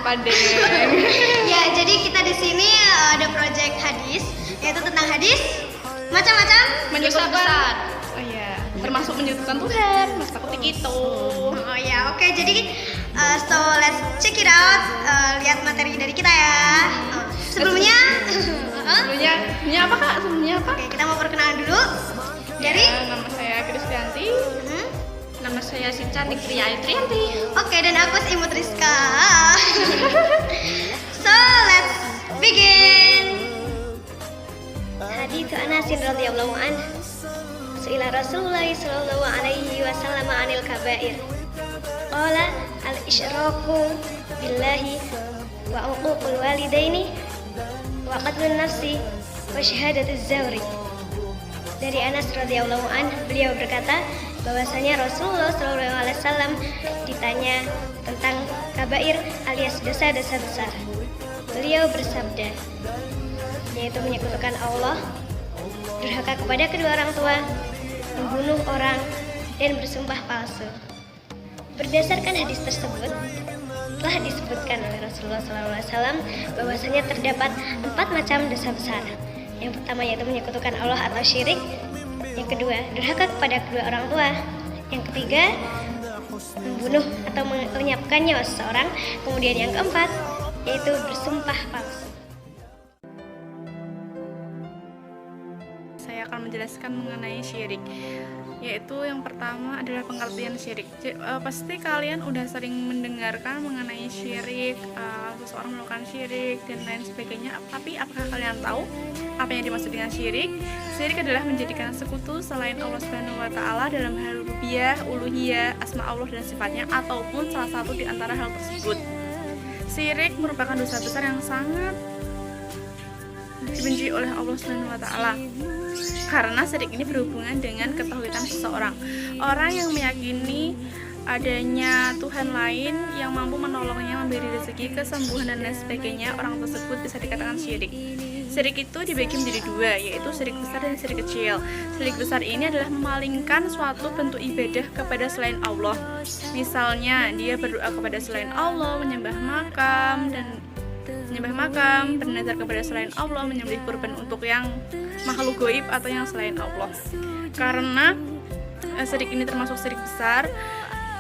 apa deh? Ya, jadi kita di sini ada proyek hadis, yaitu tentang hadis macam-macam Menyebutkan besar. Oh iya, termasuk menyebutkan Tuhan, mas takut gitu. Oh ya, oke. Jadi so let's check it out. Lihat materi dari kita ya. Sebelumnya, Sebelumnya apa kak? Sebelumnya apa? oke, kita mau perkenalan dulu. Dari, Ya, nama saya Krisdayanti. Nama saya Sinca Nikri Trianti. oke, dan aku Imut Rizka. So let's begin. Hadits Anas radhiyallahu anhu. Su'ila Rasulullah sallallahu alaihi wasallam 'anil kabair. Qala al-isyraku billahi wa uququl walidaini wa qatlun nafsi wa syahadatuz zawri. Dari Anas radhiyallahu anhu, beliau berkata bahwasanya Rasulullah sallallahu alaihi wasallam ditanya tentang kabair alias dosa-dosa besar. Beliau bersabda, yaitu menyekutukan Allah, durhaka kepada kedua orang tua, membunuh orang, dan bersumpah palsu. Berdasarkan hadis tersebut, telah disebutkan oleh Rasulullah SAW bahwasanya terdapat 4 macam dosa besar. Yang pertama yaitu menyekutukan Allah atau syirik. Yang kedua, durhaka kepada kedua orang tua. Yang ketiga, membunuh atau melenyapkan nyawa seseorang. Kemudian yang keempat, yaitu bersumpah palsu. Saya akan menjelaskan mengenai syirik. Yaitu yang pertama adalah pengertian syirik. Pasti kalian udah sering mendengarkan mengenai syirik, seseorang melakukan syirik dan lain sebagainya. Tapi apakah kalian tahu apa yang dimaksud dengan syirik? Syirik adalah menjadikan sekutu selain Allah Subhanahu wa taala dalam hal rububiyah, uluhiyah, asma Allah dan sifatnya, ataupun salah satu di antara hal tersebut. Syirik merupakan dosa besar yang sangat dibenci oleh Allah Subhanahu wa taala. Karena syirik ini berhubungan dengan ketauhidan seseorang. Orang yang meyakini adanya Tuhan lain yang mampu menolongnya, memberi rezeki, kesembuhan dan lain sebagainya, orang tersebut bisa dikatakan syirik. Syirik itu dibagi menjadi 2, yaitu syirik besar dan syirik kecil. Syirik besar ini adalah memalingkan suatu bentuk ibadah kepada selain Allah. Misalnya dia berdoa kepada selain Allah, menyembah makam, bernazar kepada selain Allah, menyembelih kurban untuk yang makhluk gaib atau yang selain Allah. Karena syirik ini termasuk syirik besar,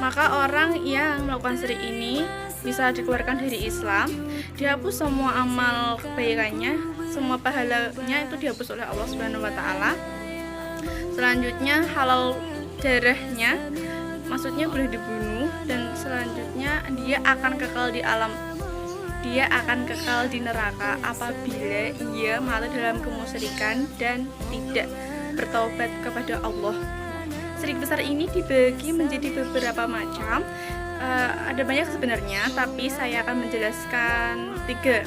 maka orang yang melakukan syirik ini bisa dikeluarkan dari Islam, dihapus semua amal kebaikannya, semua pahalanya itu dihapus oleh Allah Subhanahu wa taala. Selanjutnya halal darahnya, maksudnya boleh dibunuh, dan selanjutnya dia akan kekal di neraka apabila ia mati dalam kemusyrikan dan tidak bertaubat kepada Allah. Syirik besar ini dibagi menjadi beberapa macam. Ada banyak sebenarnya, tapi saya akan menjelaskan 3,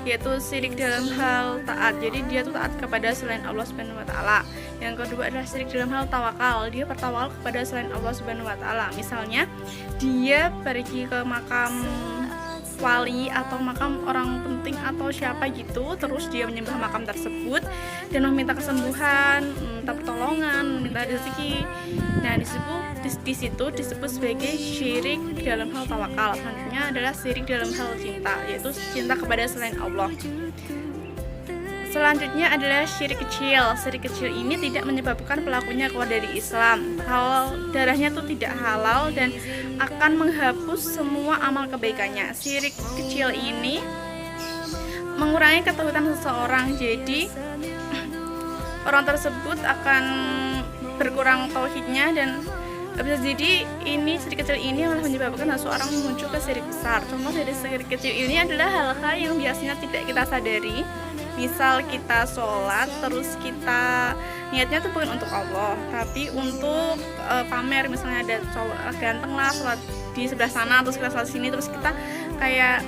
yaitu syirik dalam hal taat. Jadi dia tuh taat kepada selain Allah Subhanahu wa taala. Yang kedua adalah syirik dalam hal tawakal. Dia bertawakal kepada selain Allah Subhanahu wa taala. Misalnya dia pergi ke makam wali atau makam orang penting atau siapa gitu, terus dia menyembah makam tersebut dan meminta kesembuhan, minta pertolongan, minta rezeki. Nah, di situ disebut sebagai syirik dalam hal tawakal. Selanjutnya adalah syirik dalam hal cinta, yaitu cinta kepada selain Allah. Selanjutnya adalah syirik kecil. Syirik kecil ini tidak menyebabkan pelakunya keluar dari Islam. Halal darahnya itu tidak halal dan akan menghapus semua amal kebaikannya. Syirik kecil ini mengurangi ketauhidan seseorang. Jadi orang tersebut akan berkurang tauhidnya, dan bisa jadi ini syirik kecil ini malah menyebabkan seseorang menuju ke syirik besar. Contoh dari syirik kecil ini adalah hal-hal yang biasanya tidak kita sadari. Misal kita sholat, terus kita niatnya tuh bukan untuk Allah, tapi untuk pamer. Misalnya ada cowok ganteng lah sholat di sebelah sana, terus kita sholat sini, terus kita kayak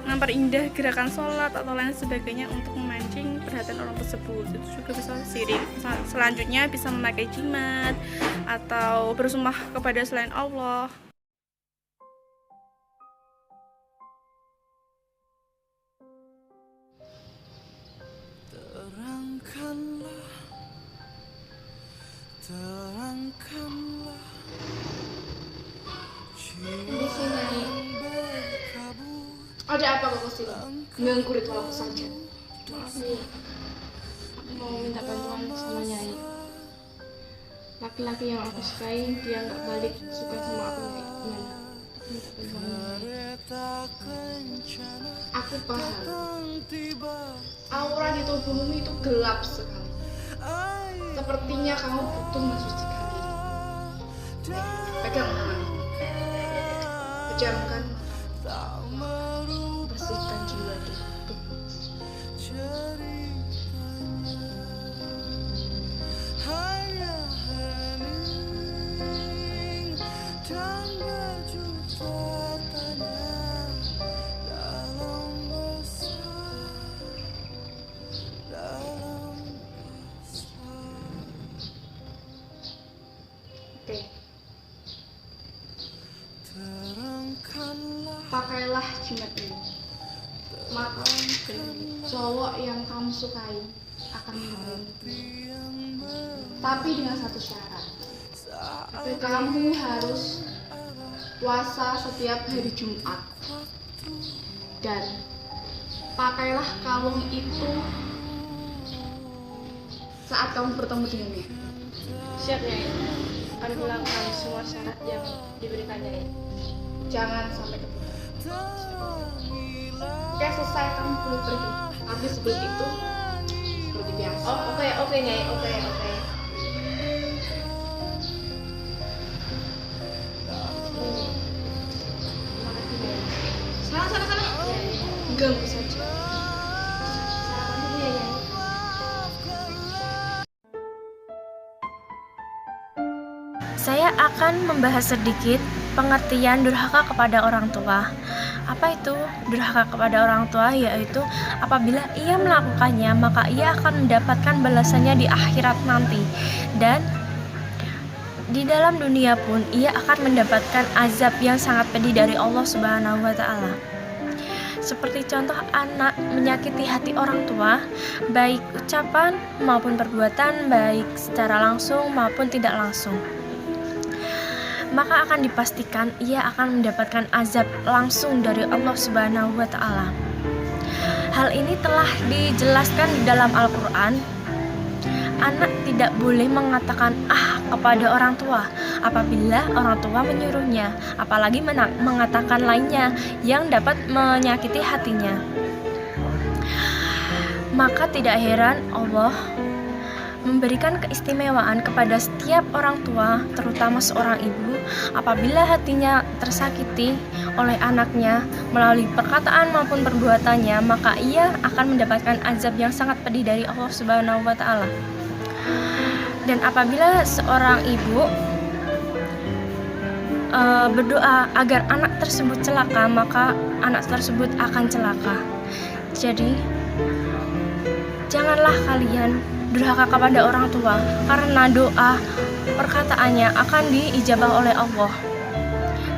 memperindah gerakan sholat atau lain sebagainya untuk memancing perhatian orang tersebut. Itu juga bisa syirik. Selanjutnya bisa memakai jimat atau bersumpah kepada selain Allah. Terangkanlah di sini Ada apa kau kesini? Mengganggu ritualku saja. Maaf Nyai, aku mau minta bantuan sama Nyai. Laki-laki yang aku sukai dia nggak balik suka sama aku Nyai. Gimana? Aku minta bantuan Nyai. Aku paham. Aura di tubuhmu itu gelap sekali. Sepertinya kamu butuh mensucikan diri. Pegang tanganmu. Pejamkan matamu. Bersihkan jiwa di tubuh. Oke. Pakailah jimat ini. Maka cowok yang kamu sukai akan menikahimu. Tapi dengan satu syarat. Kamu harus puasa setiap hari Jumat. Dan pakailah kalung itu saat kamu bertemu dengannya. Siap Nyai, akan melakukan semua syarat yang diberikan Nyai. Jangan sampai keputar. Oke, selesai kamu boleh pergi. Tapi sebelum itu seperti biasa. Oh oke Nyai, oke. Terima kasih Nyai. Sana. Ganggu saja. Sarapan dulu ya Nyai. Saya akan membahas sedikit pengertian durhaka kepada orang tua. Apa itu durhaka kepada orang tua? Yaitu apabila ia melakukannya, maka ia akan mendapatkan balasannya di akhirat nanti. Dan di dalam dunia pun ia akan mendapatkan azab yang sangat pedih dari Allah Subhanahu wa taala. Seperti contoh anak menyakiti hati orang tua, baik ucapan maupun perbuatan, baik secara langsung maupun tidak langsung, maka akan dipastikan ia akan mendapatkan azab langsung dari Allah Subhanahu wa taala. Hal ini telah dijelaskan di dalam Al-Qur'an. Anak tidak boleh mengatakan kepada orang tua apabila orang tua menyuruhnya, apalagi mengatakan lainnya yang dapat menyakiti hatinya. Maka tidak heran Allah memberikan keistimewaan kepada setiap orang tua, terutama seorang ibu, apabila hatinya tersakiti oleh anaknya melalui perkataan maupun perbuatannya, maka ia akan mendapatkan azab yang sangat pedih dari Allah Subhanahu wa taala. Dan apabila seorang ibu berdoa agar anak tersebut celaka, maka anak tersebut akan celaka. Jadi janganlah kalian durhaka kepada orang tua, karena doa perkataannya akan diijabah oleh Allah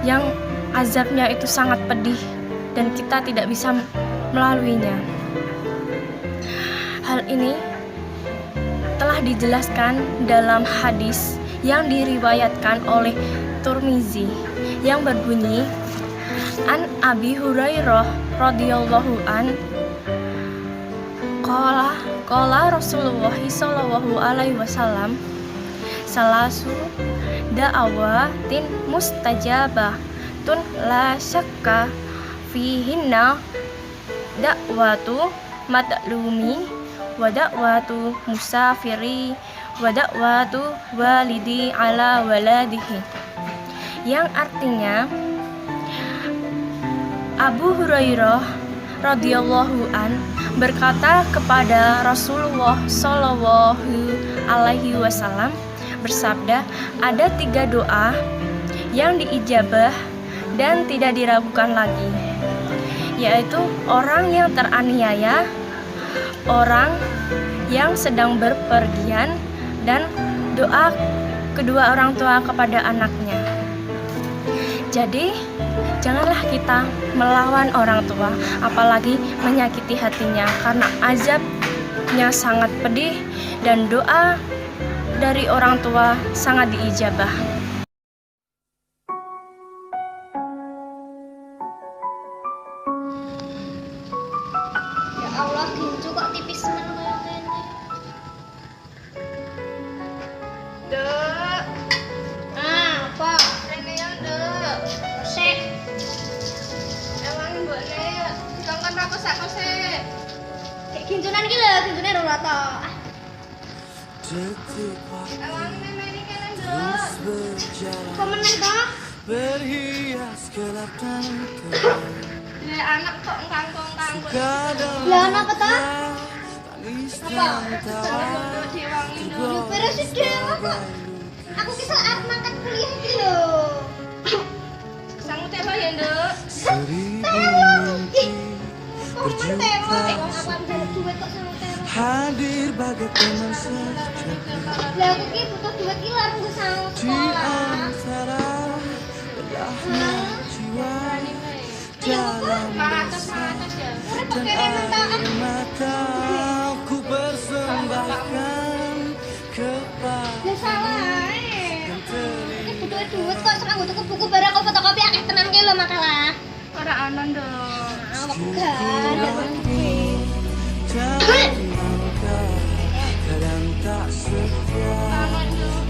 yang azabnya itu sangat pedih dan kita tidak bisa melaluinya. Hal ini telah dijelaskan dalam hadis yang diriwayatkan oleh Tirmizi yang berbunyi, An Abi Hurairah radhiyallahu an qala Rasulullah sallallahu alaihi wasallam, salasu da'awatin mustajabah tun la syakka fihinna da'watu madlumi wa da'watu musafiri wa da'watu walidi ala waladihi, yang artinya Abu Hurairah radhiyallahu an berkata kepada Rasulullah sallallahu alaihi wasallam bersabda, ada 3 doa yang diijabah dan tidak diragukan lagi, yaitu orang yang teraniaya, orang yang sedang berpergian, dan doa kedua orang tua kepada anaknya. Jadi janganlah kita melawan orang tua, apalagi menyakiti hatinya, karena azabnya sangat pedih dan doa dari orang tua sangat diijabah. gincu kok tipis men kaya ngene. Dek, Apa? rene ya, Dek. Sik. Emang mbokne dikongkon aku sak sik. Kayak gincunan iki lho, gincune ora rata. Emang nene iki kan, Dek. Kok meneng to? Berhias gelap dan terang. Lah anak kok kangkung-kangkung. Lah apa to? Tangis Apa? dan tawa Diwangi Yo beres dhewe kok. Aku ki sak arep mangkat kuliah iki lho. Sangu teh ya, Dek. seribu mimpi Kok men tewa? berjumpa Aku am jaluk duit kok sama tewa. hadir bagai teman sejati Lah aku ki butuh duit ki lho nggo sang di sekolah. antara belahnya jiwa dalam Mangatus ya. Urip kok kene mentok. air mata ku persembahkan kepada Lah salah yang terindah. Iki butuh duit kok sak nggo tuku buku barang kok fotokopi akeh tenan ki lho makalah. Ora ana, Dek. Wegah, ada duit. Jangan langkah, kadang tak setia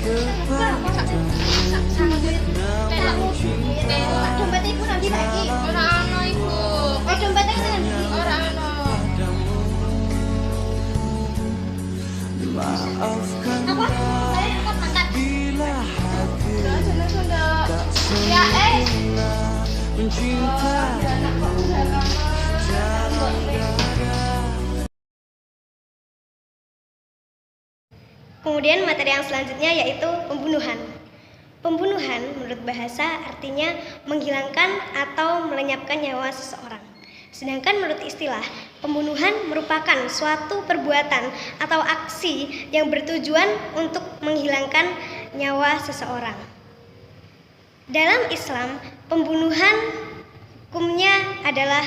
kepadamu. Namun cinta Tak dompet ibu nanti lagi. Ora ana iku. Dompetnya kan. Ora ana. padamu. Maafkan Apa? Saya angkat angkat. bila hati Jeneng, Dek. tak Ya, sempurna mencintai. Anak kok udah lama. Jangan gagal. Kemudian materi yang selanjutnya yaitu pembunuhan. Pembunuhan menurut bahasa artinya menghilangkan atau melenyapkan nyawa seseorang. Sedangkan menurut istilah, pembunuhan merupakan suatu perbuatan atau aksi yang bertujuan untuk menghilangkan nyawa seseorang. Dalam Islam, pembunuhan hukumnya adalah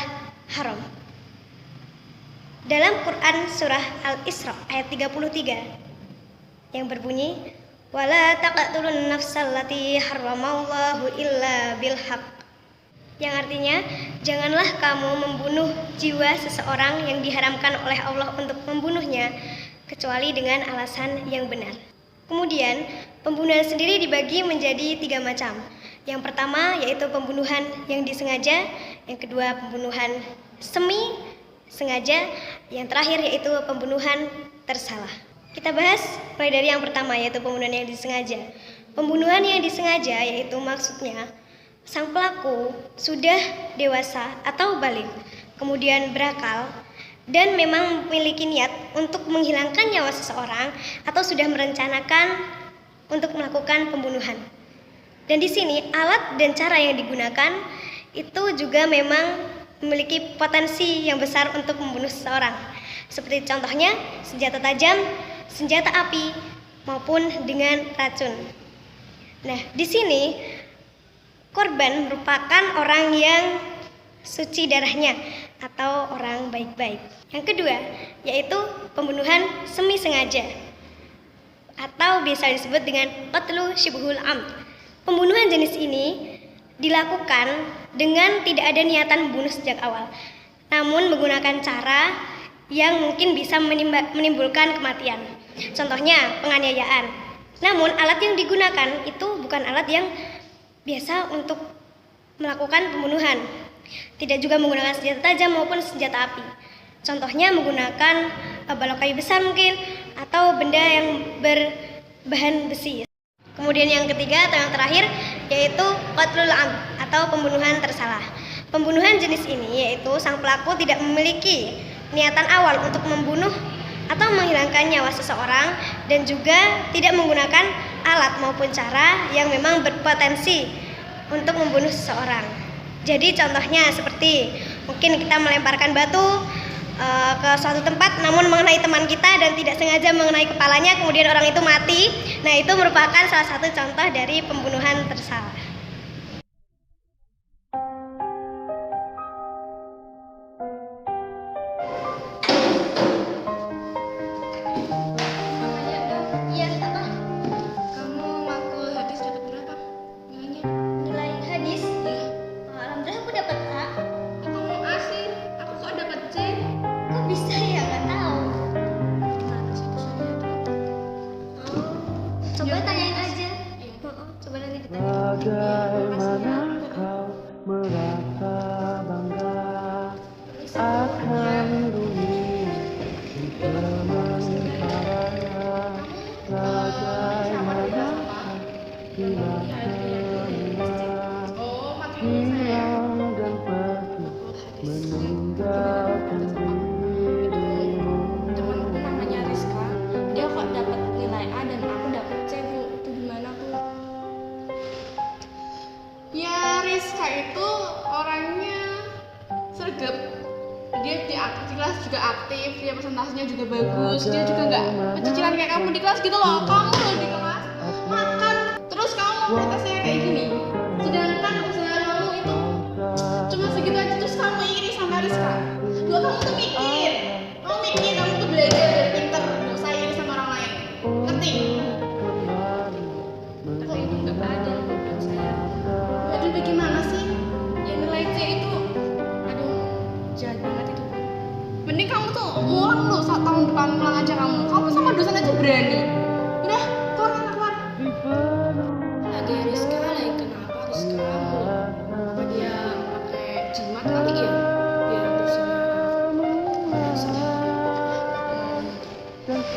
haram. Dalam Quran surah Al-Isra ayat 33 yang berbunyi wala taqtulun nafsallati harramallahu illa bilhaq, yang artinya janganlah kamu membunuh jiwa seseorang yang diharamkan oleh Allah untuk membunuhnya kecuali dengan alasan yang benar. Kemudian pembunuhan sendiri dibagi menjadi 3 macam. Yang pertama yaitu pembunuhan yang disengaja, yang kedua pembunuhan semi sengaja, yang terakhir yaitu pembunuhan tersalah. Kita bahas mulai dari yang pertama yaitu pembunuhan yang disengaja. Pembunuhan yang disengaja yaitu maksudnya sang pelaku sudah dewasa atau balik, kemudian berakal dan memang memiliki niat untuk menghilangkan nyawa seseorang atau sudah merencanakan untuk melakukan pembunuhan. Dan di sini alat dan cara yang digunakan itu juga memang memiliki potensi yang besar untuk membunuh seseorang. Seperti contohnya senjata tajam, senjata api, maupun dengan racun. Nah, di sini korban merupakan orang yang suci darahnya atau orang baik-baik. Yang kedua, yaitu pembunuhan semi sengaja atau biasa disebut dengan qatlu syibhul amd. Pembunuhan jenis ini dilakukan dengan tidak ada niatan membunuh sejak awal, namun menggunakan cara yang mungkin bisa menimbulkan kematian. Contohnya penganiayaan. Namun alat yang digunakan itu bukan alat yang biasa untuk melakukan pembunuhan. Tidak juga menggunakan senjata tajam maupun senjata api. Contohnya menggunakan balok kayu besar mungkin atau benda yang berbahan besi. Kemudian yang ketiga atau yang terakhir yaitu qatlul amd atau pembunuhan tersalah. Pembunuhan jenis ini yaitu sang pelaku tidak memiliki niatan awal untuk membunuh atau menghilangkan nyawa seseorang dan juga tidak menggunakan alat maupun cara yang memang berpotensi untuk membunuh seseorang. Jadi contohnya seperti mungkin kita melemparkan batu ke suatu tempat namun mengenai teman kita dan tidak sengaja mengenai kepalanya, kemudian orang itu mati. Nah, itu merupakan salah satu contoh dari pembunuhan tersalah. Iya, apa? Kamu ngaku hadis dapat berapa nilainya? Nilai hadis? Alhamdulillah aku dapat A. Kamu asli, aku kok dapat C? Kok bisa ya? akan rugi sementara bagaimana bila hilang dan pergi meninggalkan dirimu. Temanku namanya Rizka, dia kok dapat nilai A dan aku dapat C, Bu. Itu gimana, Bu? Ya, Rizka itu orangnya sergap. Dia di kelas juga aktif, dia presentasenya juga bagus, dia juga nggak pecicilan kayak kamu di kelas gitu loh. Kamu loh di kelas makan, terus kamu presentasenya kayak gini. Sedangkan usaha kamu itu cuma segitu aja, terus kamu iri sama Rizka. Dua kamu tuh mikir, kamu tuh belajar biar pinter, nggak usah iri sama orang lain. Ngerti? Tapi itu nggak adil buat saya. Aduh, bagaimana sih? Ya nilai C itu, aduh, jahat banget itu, Bu. Mending kamu tuh ngulang dulu saat tahun depan pulang aja kamu. Kamu sama dosen aja berani. Udah, keluar. Lagi Rizka, lagi kenapa Rizka? Apa dia pakai jimat kali ya? Biar dosennya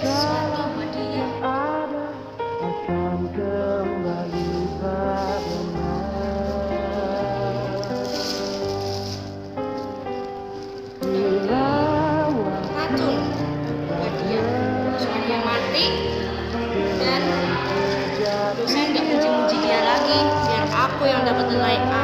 sesuatu buat dia. Akan kembali padanya. Bila Racun buat dia. Supaya dia mati dan dosen nggak muji-muji dia lagi. Biar aku yang dapat nilai A.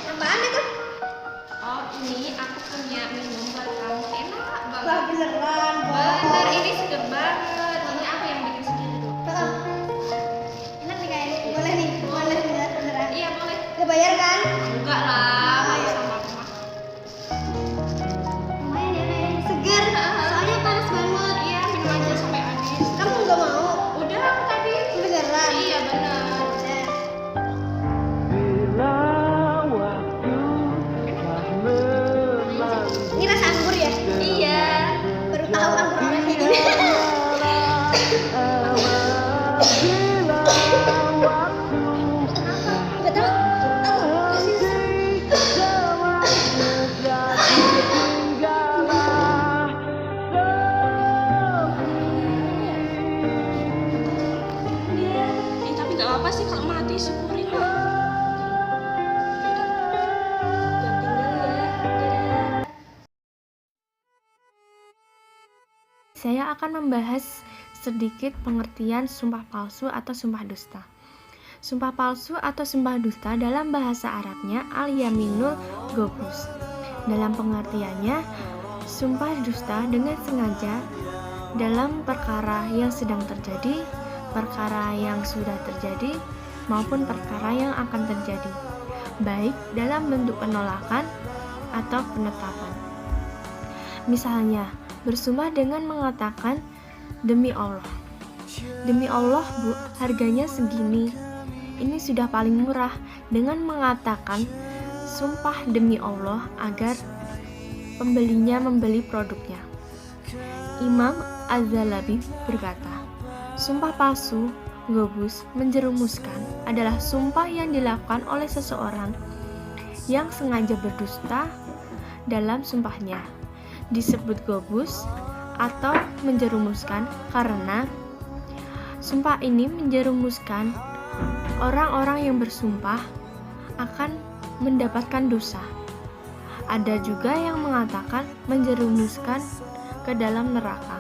Apaan itu? Oh, ini aku punya minum buat kamu. Enak Wah, banget. beneran. Bener, ini seger banget. Ini aku yang bikin sendiri tuh. Enak nih kayaknya. Boleh nih, boleh beneran. Iya, boleh. Gak bayar kan? Enggak lah, kalau sama aku mah. Lumayan ya kayaknya. Seger. Soalnya panas banget. Iya, minum aja sampai habis. Kamu nggak mau? Udah, aku tadi. Beneran. Iya, bener. Udah. bila waktu telah memanggil. Ini rasa anggur ya? Iya. Baru tahu anggur orang kayak gini. Gak tahu. Tahu? Gak sih. Tapi nggak apa-apa sih kalau mati, syukurin lah. Jangan tinggal ya. Dadah. Saya akan membahas sedikit pengertian sumpah palsu atau sumpah dusta. Sumpah palsu atau sumpah dusta dalam bahasa Arabnya al-yaminul ghamus. Dalam pengertiannya, sumpah dusta dengan sengaja dalam perkara yang sedang terjadi, perkara yang sudah terjadi, maupun perkara yang akan terjadi, baik dalam bentuk penolakan atau penetapan. Misalnya, bersumpah dengan mengatakan, demi Allah, Bu, harganya segini, ini sudah paling murah, dengan mengatakan sumpah demi Allah agar pembelinya membeli produknya. Imam Az-Zalabi berkata, sumpah palsu, gobus, menjerumuskan adalah sumpah yang dilakukan oleh seseorang yang sengaja berdusta dalam sumpahnya. Disebut gobus atau menjerumuskan karena sumpah ini menjerumuskan orang-orang yang bersumpah akan mendapatkan dosa. Ada juga yang mengatakan menjerumuskan ke dalam neraka.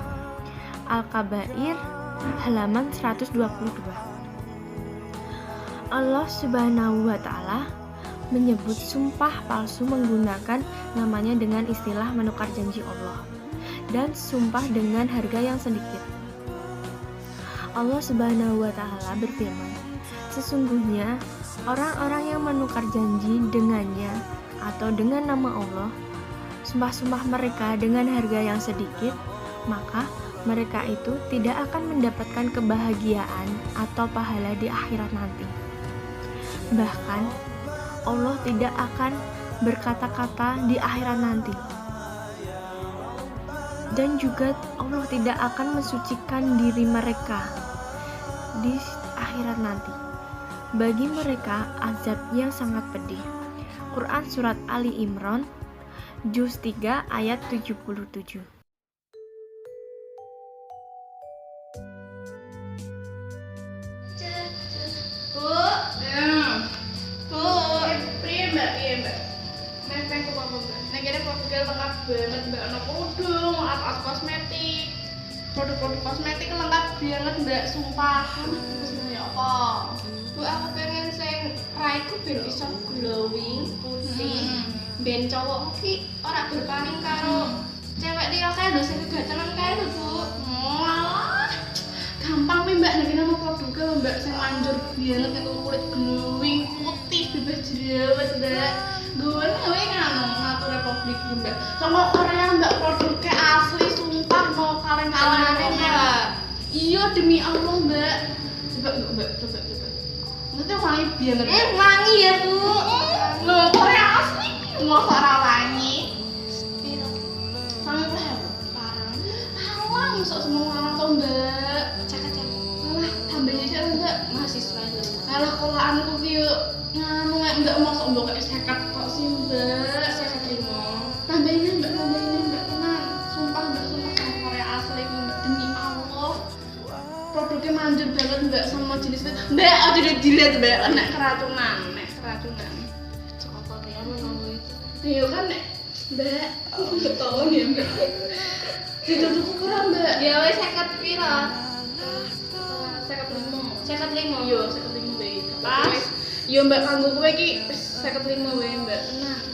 Al-Kabair halaman 122. Allah Subhanahu wa taala menyebut sumpah palsu menggunakan namanya dengan istilah menukar janji Allah dan sumpah dengan harga yang sedikit. Allah Subhanahu wa taala berfirman, sesungguhnya orang-orang yang menukar janji dengannya atau dengan nama Allah, sumpah-sumpah mereka dengan harga yang sedikit, maka mereka itu tidak akan mendapatkan kebahagiaan atau pahala di akhirat nanti. Bahkan Allah tidak akan berkata-kata di akhirat nanti. dan juga Allah tidak akan mensucikan diri mereka di akhirat nanti. Bagi mereka azab yang sangat pedih. Quran Surat Ali Imran Juz 3 ayat 77. Bu, bu, Piye Mbak? Mepeng kok Mbak. Nek kene produk lengkap banget Mbak, ono kerudung, alat kosmetik. Produk-produk kosmetik lengkap banget Mbak, sumpah. Terus ya apa? bu aku pengen sing raiku ben iso glowing, putih. Ben cowok ki ora berpaling karo cewek liya kae lho sing gatelan kae lho, Bu. Malah gampang nih Mbak, nek kene mau produknya lho Mbak sing manjur banget nek kulit glowing, putih, bebas jerawat Mbak. Gue nih nganu Natur Republik Mbak. Sama Korea Mbak, produknya asli sumpah no kaleng-kalengane Mbak. Iya demi Allah Mbak. Coba Mbak, coba. Nanti wangi banget. Wangi ya, Bu. Loh, Korea asli. Mau ora wangi. Piro? Sangat parah. Halang sok semua orang tuh Mbak. Cakak-cakak. Alah, tambahnya aja Mbak. Mahasiswa lho. Alah kolaanku ki yo nganu Mbak masuk mbok kayak sekat kok sih Mbak. Saya keterima. Tambahinnya Mbak tenang. Sumpah Mbak, sumpah sama Korea asli Mbak demi Allah. Produknya manjur banget Mbak sama jenisnya. Mbak, aja dilihat Mbak, nek keracunan. Cok apa ya ngono itu. Iya kan nek Mbak, tolong ya Mbak. Ditutup kurang Mbak. Ya wis 50 piro? 55. 55. Iya, 55 wae. Pas. Yo Mbak kanggo kowe iki 55 wae Mbak. Tenang.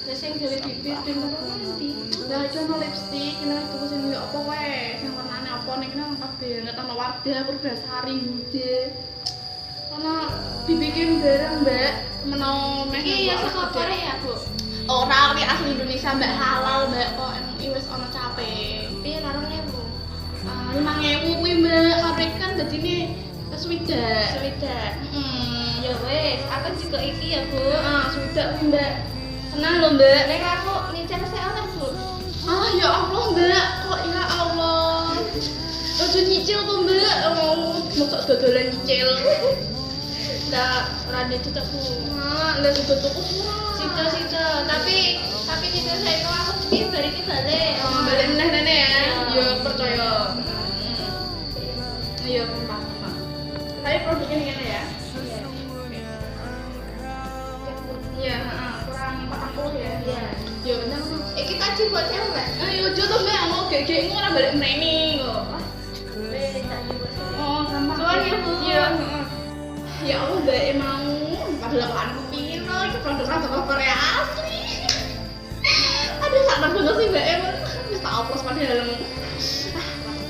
Lah sing gawe bibir pinter nanti. Lah cono lipstik, kena tuku sing yo apa wae, sing warnane apa nek kena lengkap banget ana Wardah, Purbasari, Huda. Ana dibikin bareng Mbak, menau meh. Iki ya saka Korea, Bu. Ora kuwi asli Indonesia Mbak, halal Mbak, kok wis ana cape. Piye larang 1000? 5.000 kuwi Mbak, pabrik kan dadine swidak. Swidak. Heeh. Ya wis, aku juga iki ya, Bu. Heeh, swidak kuwi Mbak. Tenang lho Mbak. Nek aku nyicil sik oleh, Bu. Ah ya Allah Mbak, kok ya Allah. Ojo nyicil tuh Mbak, mosok dodolan nyicil. Ndak rada tutup, Bu. Nah, lah sudah tuku semua. Situ. Tapi nyicil sik kok aku iki bari iki balik. Balik meneh rene ya. Iya. Yo percaya. Iya, gampang. Tapi produknya ngene ya. Iya, heeh, kurang 40 ya. Iya. Yo bener. Iki tadi buat cewek. Ayo ojo tuh Mbak, mau gek-gekmu ora balik meneh kok. Wis tadi buat cewek. Oh, gampang. Soan ya, Bu. Iya, heeh. Ya Allah, Mbak mau padahal aku pino iki produk saka Korea asli. Aduh, sabar banget sih Mbak emang. Wis tak oplos padahal.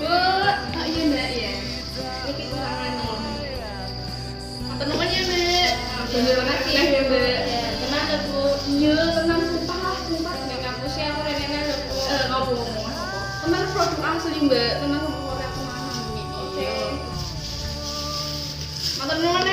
Bu, oh iya Mbak ya. Niki kurang anu. Matur nuwun ya Mbak. Terima kasih ya Mbak. Ya, tenang ya, Bu. Iya, tenang sumpah. Nek kampusnya aku rene lho, Bu. Ngomong. Tenang produk asli Mbak, tenang sama Korea tenanan gitu. Oke. Matur nuwun ya